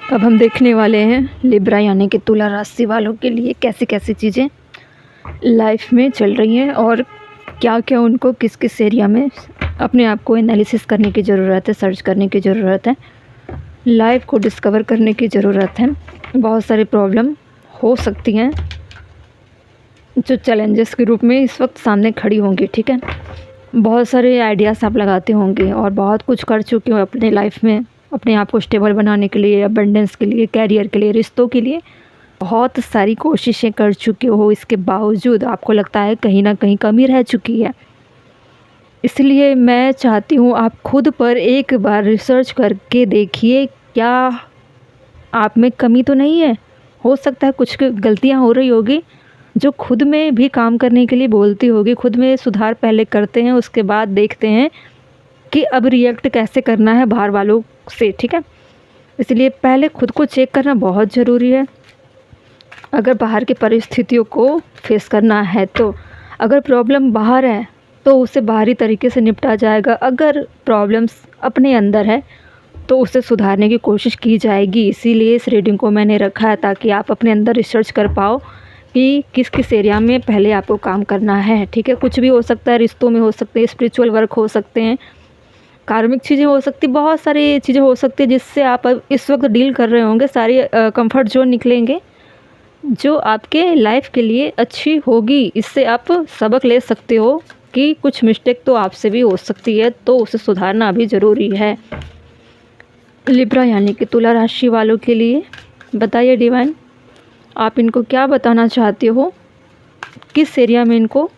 अब हम देखने वाले हैं लिब्रा यानी कि तुला राशि वालों के लिए कैसी कैसी चीज़ें लाइफ में चल रही हैं और क्या क्या उनको किस किस एरिया में अपने आप को एनालिसिस करने की ज़रूरत है, सर्च करने की ज़रूरत है, लाइफ को डिस्कवर करने की ज़रूरत है। बहुत सारी प्रॉब्लम हो सकती हैं जो चैलेंजेस के रूप में इस वक्त सामने खड़ी होंगी। ठीक है, बहुत सारे आइडियाज़ आप लगाते होंगे और बहुत कुछ कर चुके हो अपने लाइफ में, अपने आप को स्टेबल बनाने के लिए, अबंडेंस के लिए, कैरियर के लिए, रिश्तों के लिए बहुत सारी कोशिशें कर चुके हो। इसके बावजूद आपको लगता है कहीं ना कहीं कमी रह चुकी है। इसलिए मैं चाहती हूँ आप खुद पर एक बार रिसर्च करके देखिए, क्या आप में कमी तो नहीं है। हो सकता है कुछ गलतियाँ हो रही होगी जो खुद में भी काम करने के लिए बोलती होगी। खुद में सुधार पहले करते हैं, उसके बाद देखते हैं कि अब रिएक्ट कैसे करना है बाहर वालों से। ठीक है, इसलिए पहले खुद को चेक करना बहुत ज़रूरी है। अगर बाहर की परिस्थितियों को फेस करना है तो अगर प्रॉब्लम बाहर है तो उसे बाहरी तरीके से निपटा जाएगा। अगर प्रॉब्लम्स अपने अंदर है तो उसे सुधारने की कोशिश की जाएगी। इसीलिए इस रीडिंग को मैंने रखा है ताकि आप अपने अंदर रिसर्च कर पाओ कि किस किस एरिया में पहले आपको काम करना है। ठीक है, कुछ भी हो सकता है, रिश्तों में हो सकते हैं, स्पिरिचुअल वर्क हो सकते हैं, कार्मिक चीज़ें हो सकती, बहुत सारी चीज़ें हो सकती है जिससे आप अब इस वक्त डील कर रहे होंगे। सारी कंफर्ट जोन निकलेंगे जो आपके लाइफ के लिए अच्छी होगी। इससे आप सबक ले सकते हो कि कुछ मिस्टेक तो आपसे भी हो सकती है, तो उसे सुधारना भी ज़रूरी है। लिब्रा यानी कि तुला राशि वालों के लिए बताइए डिवाइन, आप इनको क्या बताना चाहते हो, किस एरिया में इनको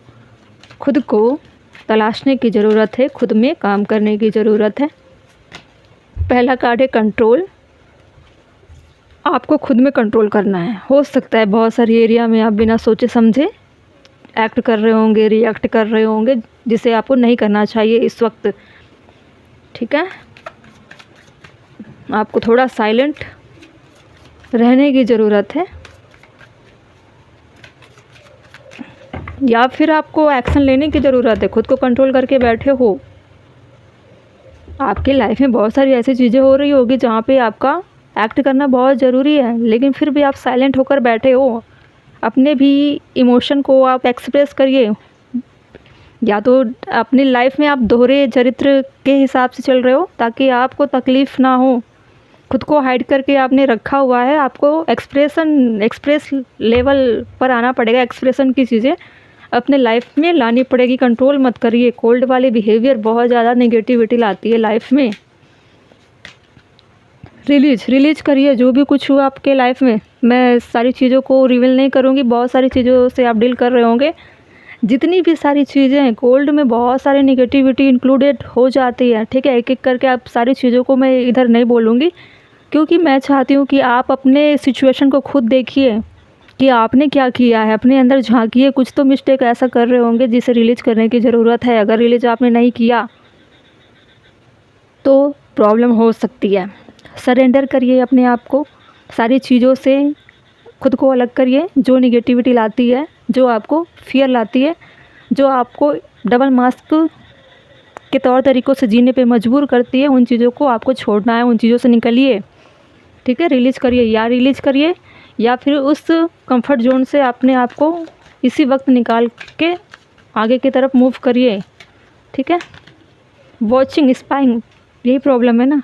खुद को तलाशने की ज़रूरत है, खुद में काम करने की ज़रूरत है। पहला कार्ड है कंट्रोल। आपको खुद में कंट्रोल करना है। हो सकता है बहुत सारी एरिया में आप बिना सोचे समझे एक्ट कर रहे होंगे, रिएक्ट कर रहे होंगे, जिसे आपको नहीं करना चाहिए इस वक्त। ठीक है, आपको थोड़ा साइलेंट रहने की ज़रूरत है, या फिर आपको एक्शन लेने की ज़रूरत है। खुद को कंट्रोल करके बैठे हो, आपकी लाइफ में बहुत सारी ऐसी चीज़ें हो रही होगी जहाँ पे आपका एक्ट करना बहुत ज़रूरी है, लेकिन फिर भी आप साइलेंट होकर बैठे हो। अपने भी इमोशन को आप एक्सप्रेस करिए। या तो अपनी लाइफ में आप दोहरे चरित्र के हिसाब से चल रहे हो ताकि आपको तकलीफ़ ना हो। खुद को हाइड करके आपने रखा हुआ है, आपको एक्सप्रेस लेवल पर आना पड़ेगा। एक्सप्रेशन की चीज़ें अपने लाइफ में लानी पड़ेगी। कंट्रोल मत करिए। कोल्ड वाले बिहेवियर बहुत ज़्यादा नेगेटिविटी लाती है लाइफ में। रिलीज करिए जो भी कुछ हुआ आपके लाइफ में। मैं सारी चीज़ों को रिवील नहीं करूँगी, बहुत सारी चीज़ों से आप डील कर रहे होंगे। जितनी भी सारी चीज़ें हैं, कोल्ड में बहुत सारी नेगेटिविटी इंक्लूडेड हो जाती है। ठीक है, एक एक करके आप सारी चीज़ों को मैं इधर नहीं बोलूँगी, क्योंकि मैं चाहती हूँ कि आप अपने सिचुएशन को खुद देखिए कि आपने क्या किया है, अपने अंदर झांकिए। कुछ तो मिस्टेक ऐसा कर रहे होंगे जिसे रिलीज करने की ज़रूरत है। अगर रिलीज आपने नहीं किया तो प्रॉब्लम हो सकती है। सरेंडर करिए अपने आप को, सारी चीज़ों से खुद को अलग करिए जो निगेटिविटी लाती है, जो आपको फियर लाती है, जो आपको डबल मास्क के तौर तरीक़ों से जीने पे मजबूर करती है। उन चीज़ों को आपको छोड़ना है, उन चीज़ों से निकलिए। ठीक है, रिलीज़ करिए या फिर उस कंफर्ट जोन से अपने आप को इसी वक्त निकाल के आगे की तरफ मूव करिए। ठीक है, वॉचिंग स्पाइंग यही प्रॉब्लम है ना,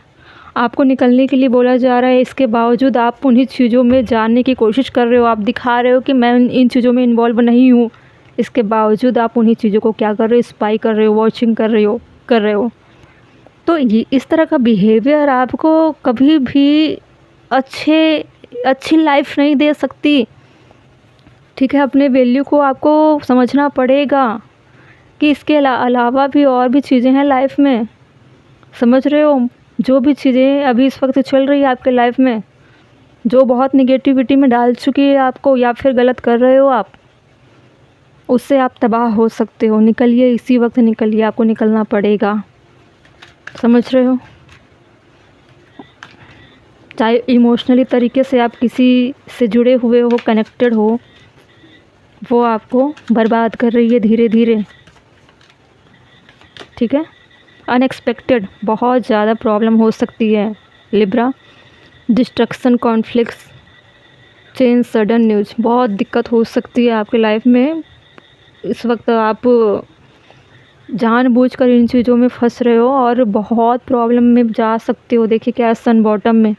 आपको निकलने के लिए बोला जा रहा है। इसके बावजूद आप उन्हीं चीज़ों में जानने की कोशिश कर रहे हो। आप दिखा रहे हो कि मैं इन चीज़ों में इन्वॉल्व नहीं हूँ, इसके बावजूद आप उन्हीं चीज़ों को क्या कर रहे हो, स्पाई कर रहे हो, वॉचिंग कर रहे हो। तो ये इस तरह का बिहेवियर आपको कभी भी अच्छी लाइफ नहीं दे सकती। ठीक है, अपने वैल्यू को आपको समझना पड़ेगा कि इसके अलावा भी और भी चीज़ें हैं लाइफ में। समझ रहे हो, जो भी चीज़ें अभी इस वक्त चल रही है आपके लाइफ में, जो बहुत निगेटिविटी में डाल चुकी है आपको, या फिर गलत कर रहे हो आप, उससे आप तबाह हो सकते हो। निकलिए, इसी वक्त निकलिए, आपको निकलना पड़ेगा। समझ रहे हो, चाहे इमोशनली तरीके से आप किसी से जुड़े हुए हो, कनेक्टेड हो, वो आपको बर्बाद कर रही है धीरे धीरे। ठीक है, अनएक्सपेक्टेड बहुत ज़्यादा प्रॉब्लम हो सकती है Libra. Destruction, conflicts, change, sudden news. बहुत दिक्कत हो सकती है आपकी लाइफ में। इस वक्त आप जानबूझकर इन चीज़ों में फंस रहे हो और बहुत प्रॉब्लम में जा सकते हो। देखिए क्या सन बॉटम में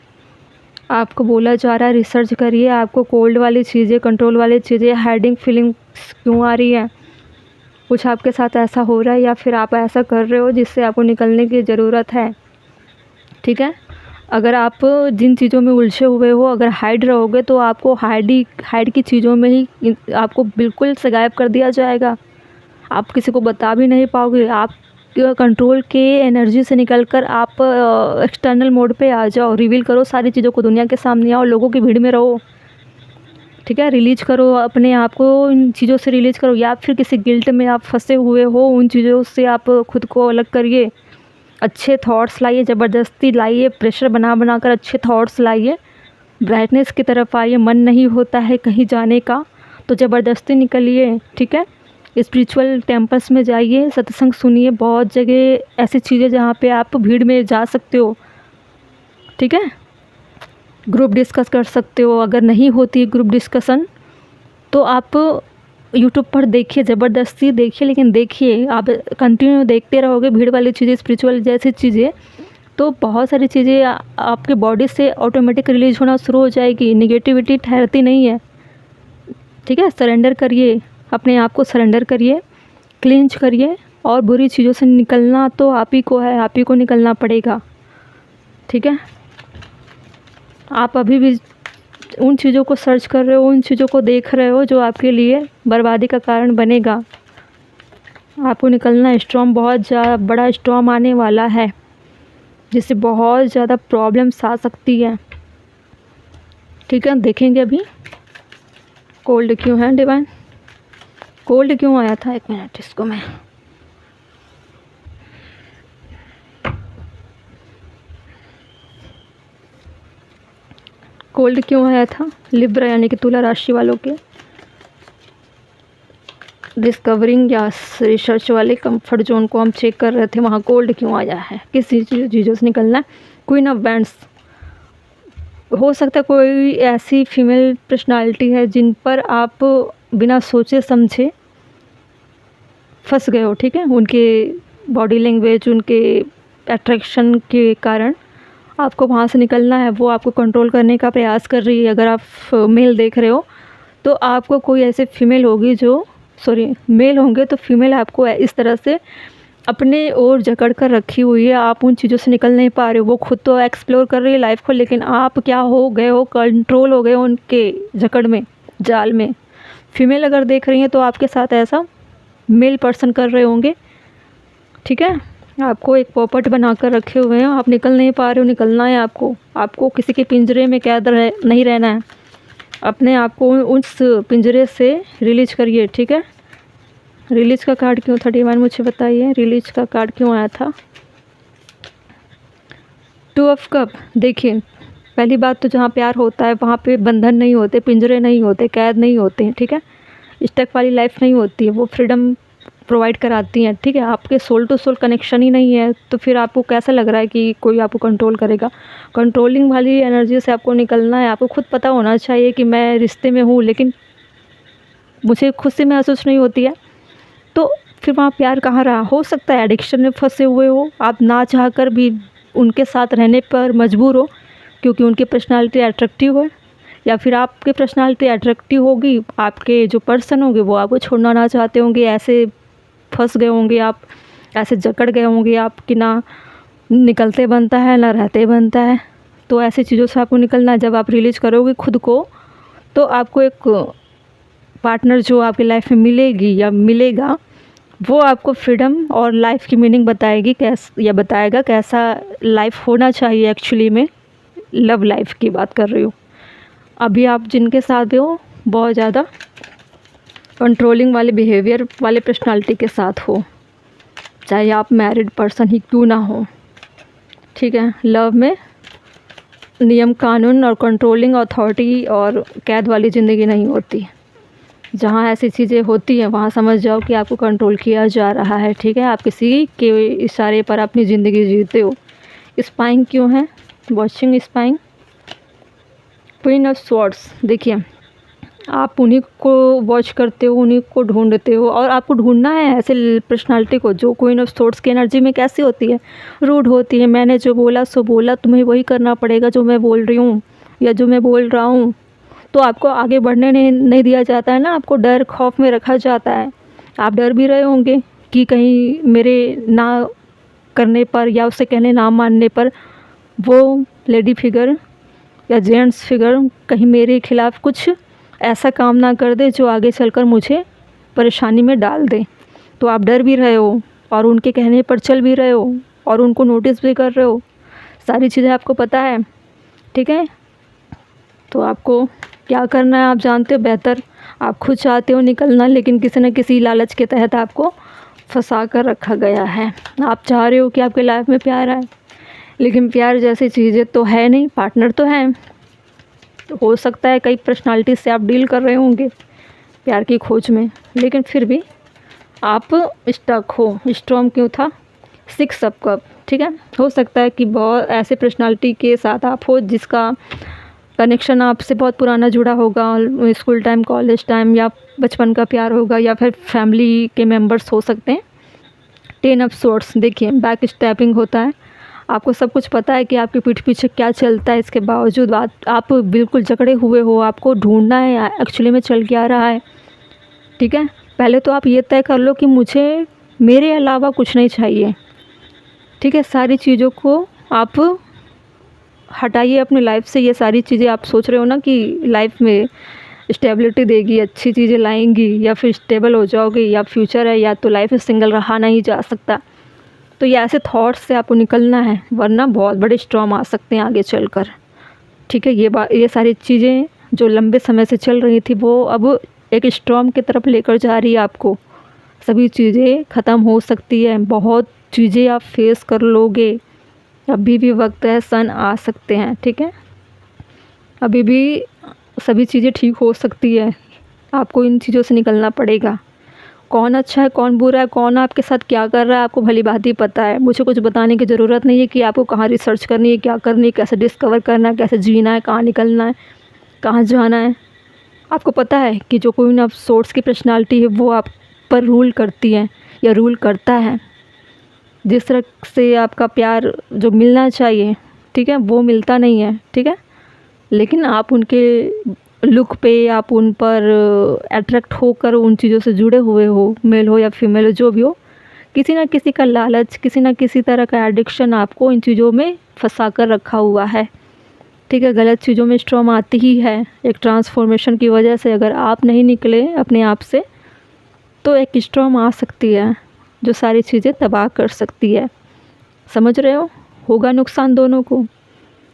आपको बोला जा रहा है रिसर्च करिए, आपको कोल्ड वाली चीज़ें, कंट्रोल वाली चीज़ें, हाइडिंग फीलिंग्स क्यों आ रही है, कुछ आपके साथ ऐसा हो रहा है या फिर आप ऐसा कर रहे हो जिससे आपको निकलने की ज़रूरत है। ठीक है, अगर आप जिन चीज़ों में उलझे हुए हो, अगर हाइड रहोगे तो आपको हाइड की चीज़ों में ही आपको बिल्कुल से गायब कर दिया जाएगा। आप किसी को बता भी नहीं पाओगे। आप कंट्रोल के एनर्जी से निकलकर आप एक्सटर्नल मोड पे आ जाओ, रिवील करो सारी चीज़ों को, दुनिया के सामने आओ, लोगों की भीड़ में रहो। ठीक है, रिलीज करो अपने आप को, इन चीज़ों से रिलीज करो। या फिर किसी गिल्ट में आप फंसे हुए हो, उन चीज़ों से आप खुद को अलग करिए। अच्छे थॉट्स लाइए, ज़बरदस्ती लाइए, प्रेशर बना कर अच्छे थॉट्स लाइए, ब्राइटनेस की तरफ आइए। मन नहीं होता है कहीं जाने का तो ज़बरदस्ती निकलिए। ठीक है, स्पिरिचुअल टेम्पल्स में जाइए, सत्संग सुनिए, बहुत जगह ऐसी चीज़ें जहाँ पे आप भीड़ में जा सकते हो। ठीक है, ग्रुप डिस्कस कर सकते हो। अगर नहीं होती है ग्रुप डिस्कशन तो आप यूट्यूब पर देखिए, ज़बरदस्ती देखिए, लेकिन देखिए, आप कंटिन्यू देखते रहोगे भीड़ वाली चीज़ें, स्पिरिचुअल जैसी चीज़ें, तो बहुत सारी चीज़ें आपके बॉडी से ऑटोमेटिक रिलीज होना शुरू हो जाएगी। निगेटिविटी ठहरती नहीं है। ठीक है, सरेंडर करिए, अपने आप को सरेंडर करिए, क्लींच करिए, और बुरी चीज़ों से निकलना तो आप ही को है, आप ही को निकलना पड़ेगा। ठीक है, आप अभी भी उन चीज़ों को सर्च कर रहे हो, उन चीज़ों को देख रहे हो जो आपके लिए बर्बादी का कारण बनेगा। आपको निकलना, स्टॉर्म बहुत बड़ा स्टॉर्म आने वाला है जिससे बहुत ज़्यादा प्रॉब्लम्स आ सकती है। ठीक है, देखेंगे अभी कोल्ड क्यों है डिवाइन, कोल्ड क्यों आया था। 1 मिनट, इसको मैं कोल्ड क्यों आया था लिब्रा यानी कि तुला राशि वालों के डिस्कवरिंग या रिसर्च वाले कंफर्ट जोन को हम चेक कर रहे थे, वहाँ कोल्ड क्यों आया है, किस चीज़ों से निकलना है। क्वीन ऑफ बैंड्स, हो सकता है कोई ऐसी फीमेल पर्सनालिटी है जिन पर आप बिना सोचे समझे फंस गए हो। ठीक है, उनके बॉडी लैंग्वेज, उनके अट्रैक्शन के कारण आपको वहाँ से निकलना है। वो आपको कंट्रोल करने का प्रयास कर रही है। अगर आप मेल देख रहे हो तो आपको कोई ऐसे फीमेल होगी जो मेल होंगे तो फीमेल आपको इस तरह से अपने ओर जकड़ कर रखी हुई है। आप उन चीज़ों से निकल नहीं पा रहे हो। वो खुद तो एक्सप्लोर कर रही है लाइफ को, लेकिन आप क्या हो गए हो, कंट्रोल हो गए हो उनके जकड़ में, जाल में। फीमेल अगर देख रही हैं तो आपके साथ ऐसा मेल पर्सन कर रहे होंगे। ठीक है, आपको एक पोपट बना कर रखे हुए हैं, आप निकल नहीं पा रहे हो। निकलना है आपको किसी के पिंजरे में कैद नहीं रहना है। अपने आप को उस पिंजरे से रिलीज करिए। ठीक है, रिलीज का कार्ड क्यों था डिवाइन, मुझे बताइए, रिलीज का कार्ड क्यों आया था। 2 ऑफ कप, देखिए पहली बात तो जहाँ प्यार होता है वहाँ पे बंधन नहीं होते, पिंजरे नहीं होते, कैद नहीं होते हैं। ठीक है, स्टक वाली लाइफ नहीं होती है, वो फ्रीडम प्रोवाइड कराती हैं। ठीक है, आपके सोल टू सोल कनेक्शन ही नहीं है तो फिर आपको कैसा लग रहा है कि कोई आपको कंट्रोल करेगा। कंट्रोलिंग वाली एनर्जी से आपको निकलना है। आपको खुद पता होना चाहिए कि मैं रिश्ते में हूँ लेकिन मुझे खुद से महसूस नहीं होती है, तो फिर वहाँ प्यार कहाँ रहा। हो सकता है एडिक्शन में फंसे हुए हो, आप ना चाह कर भी उनके साथ रहने पर मजबूर हो क्योंकि उनकी पर्सनालिटी अट्रैक्टिव है, या फिर आपकी पर्सनालिटी अट्रैक्टिव होगी, आपके जो पर्सन होंगे वो आपको छोड़ना ना चाहते होंगे, ऐसे फंस गए होंगे आप, ऐसे जकड़ गए होंगे आप कि ना निकलते बनता है ना रहते बनता है। तो ऐसी चीज़ों से आपको निकलना है। जब आप रिलीज करोगे खुद को तो आपको एक पार्टनर जो आपकी लाइफ में मिलेगी या मिलेगा, वो आपको फ्रीडम और लाइफ की मीनिंग बताएगा कैसा लाइफ होना चाहिए। एक्चुअली में लव लाइफ की बात कर रही हूँ। अभी आप जिनके साथ हो बहुत ज़्यादा कंट्रोलिंग वाले बिहेवियर वाले पर्सनालिटी के साथ हो, चाहे आप मैरिड पर्सन ही क्यों ना हो। ठीक है, लव में नियम कानून और कंट्रोलिंग अथॉरिटी और कैद वाली ज़िंदगी नहीं होती। जहाँ ऐसी चीज़ें होती हैं वहाँ समझ जाओ कि आपको कंट्रोल किया जा रहा है। ठीक है, आप किसी के इशारे पर अपनी ज़िंदगी जीते हो। स्पाइंग क्यों है, watching spying, queen of swords, देखिए आप उन्हीं को वॉच करते हो, उन्हीं को ढूंढते हो और आपको ढूंढना है ऐसे पर्सनालिटी को जो क्वीन ऑफ स्वॉर्ड्स की एनर्जी में कैसी होती है, रूड होती है। मैंने जो बोला सो बोला, तुम्हें वही करना पड़ेगा जो मैं बोल रही हूँ या जो मैं बोल रहा हूँ। तो आपको आगे बढ़ने नहीं दिया जाता है ना, आपको डर खौफ में रखा जाता है। आप डर भी रहे होंगे कि कहीं मेरे ना करने पर या उससे कहने ना मानने पर वो लेडी फिगर या जेंट्स फिगर कहीं मेरे खिलाफ़ कुछ ऐसा काम ना कर दे जो आगे चलकर मुझे परेशानी में डाल दे। तो आप डर भी रहे हो और उनके कहने पर चल भी रहे हो और उनको नोटिस भी कर रहे हो, सारी चीज़ें आपको पता है, ठीक है। तो आपको क्या करना है आप जानते हो बेहतर। आप खुद चाहते हो निकलना, लेकिन किसी न किसी लालच के तहत आपको फंसा कर रखा गया है। आप चाह रहे हो कि आपके लाइफ में प्यार आए, लेकिन प्यार जैसी चीज़ें तो है नहीं, पार्टनर तो है। तो हो सकता है कई पर्सनालिटी से आप डील कर रहे होंगे प्यार की खोज में, लेकिन फिर भी आप स्टक हो। स्ट्रॉन्ग क्यों था? 6 ऑफ कप, ठीक है। हो सकता है कि बहुत ऐसे पर्सनालिटी के साथ आप हो जिसका कनेक्शन आपसे बहुत पुराना जुड़ा होगा, स्कूल टाइम, कॉलेज टाइम या बचपन का प्यार होगा या फिर फैमिली के मेंबर्स हो सकते हैं। 10 ऑफ स्वॉर्ड्स, देखिए बैक स्टैपिंग होता है। आपको सब कुछ पता है कि आपके पीठ पीछे क्या चलता है, इसके बावजूद आप बिल्कुल जकड़े हुए हो। आपको ढूंढना है एक्चुअली में चल क्या रहा है, ठीक है। पहले तो आप ये तय कर लो कि मुझे मेरे अलावा कुछ नहीं चाहिए, ठीक है। सारी चीज़ों को आप हटाइए अपनी लाइफ से। ये सारी चीज़ें आप सोच रहे हो ना कि लाइफ में स्टेबिलिटी देगी, अच्छी चीज़ें लाएंगी या फिर स्टेबल हो जाओगे या फ्यूचर है या तो लाइफ में सिंगल रहा नहीं जा सकता, तो ये ऐसे थॉट्स से आपको निकलना है, वरना बहुत बड़े स्टॉर्म आ सकते हैं आगे चलकर, ठीक है। ये सारी चीज़ें जो लंबे समय से चल रही थी वो अब एक स्टॉर्म की तरफ लेकर जा रही है आपको। सभी चीज़ें ख़त्म हो सकती है, बहुत चीज़ें आप फेस कर लोगे। अभी भी वक्त है, सन आ सकते हैं, ठीक है। अभी भी सभी चीज़ें ठीक हो सकती है, आपको इन चीज़ों से निकलना पड़ेगा। कौन अच्छा है कौन बुरा है, कौन आपके साथ क्या कर रहा है, आपको भली भांति पता है। मुझे कुछ बताने की ज़रूरत नहीं है कि आपको कहाँ रिसर्च करनी है, क्या करनी है, कैसे डिस्कवर करना है, कैसे जीना है, कहाँ निकलना है, कहाँ जाना है। आपको पता है कि जो क्वीन ऑफ स्वॉर्ड्स की पर्सनालिटी है वो आप पर रूल करती है या रूल करता है। जिस तरह से आपका प्यार जो मिलना चाहिए, ठीक है, वो मिलता नहीं है, ठीक है। लेकिन आप उनके लुक पे, आप उन पर अट्रैक्ट होकर उन चीज़ों से जुड़े हुए हो, मेल हो या फीमेल हो, जो भी हो। किसी न किसी का लालच, किसी न किसी तरह का एडिक्शन आपको इन चीज़ों में फंसा कर रखा हुआ है, ठीक है। गलत चीज़ों में स्ट्रॉम आती ही है एक ट्रांसफॉर्मेशन की वजह से। अगर आप नहीं निकले अपने आप से तो एक स्ट्रॉम आ सकती है जो सारी चीज़ें तबाह कर सकती है, समझ रहे हो। होगा नुकसान दोनों को,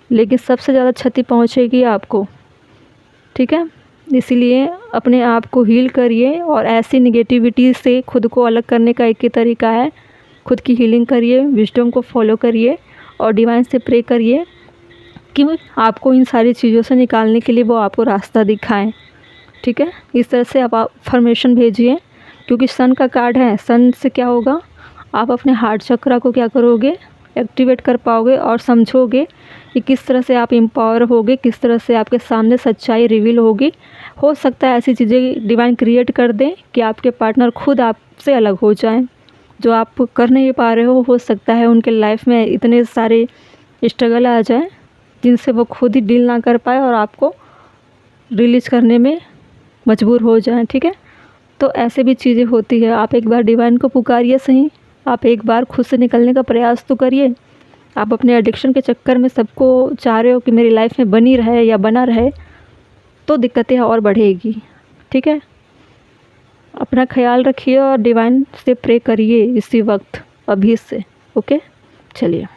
लेकिन सबसे ज़्यादा क्षति पहुंचेगी आपको, ठीक है। इसीलिए अपने आप को हील करिए और ऐसी निगेटिविटी से खुद को अलग करने का एक ही तरीका है, खुद की हीलिंग करिए, विजडम को फॉलो करिए और डिवाइन से प्रे करिए कि आपको इन सारी चीज़ों से निकालने के लिए वो आपको रास्ता दिखाएं, ठीक है। इस तरह से आप अफर्मेशन भेजिए, क्योंकि सन का कार्ड है। सन से क्या होगा, आप अपने हार्ट चक्रा को क्या करोगे, एक्टिवेट कर पाओगे और समझोगे कि किस तरह से आप एम्पावर होगे, किस तरह से आपके सामने सच्चाई रिवील होगी। हो सकता है ऐसी चीज़ें डिवाइन क्रिएट कर दें कि आपके पार्टनर खुद आपसे अलग हो जाएं, जो आप कर नहीं पा रहे हो सकता है उनके लाइफ में इतने सारे स्ट्रगल आ जाए जिनसे वो खुद ही डील ना कर पाए और आपको रिलीज करने में मजबूर हो जाएं, ठीक है। तो ऐसे भी चीज़ें होती है। आप एक बार डिवाइन को पुकारिए सही, आप एक बार खुद से निकलने का प्रयास तो करिए। आप अपने एडिक्शन के चक्कर में सबको चाह रहे हो कि मेरी लाइफ में बनी रहे या बना रहे, तो दिक्कतें और बढ़ेगी, ठीक है। अपना ख्याल रखिए और डिवाइन से प्रे करिए इसी वक्त, अभी से, ओके। चलिए।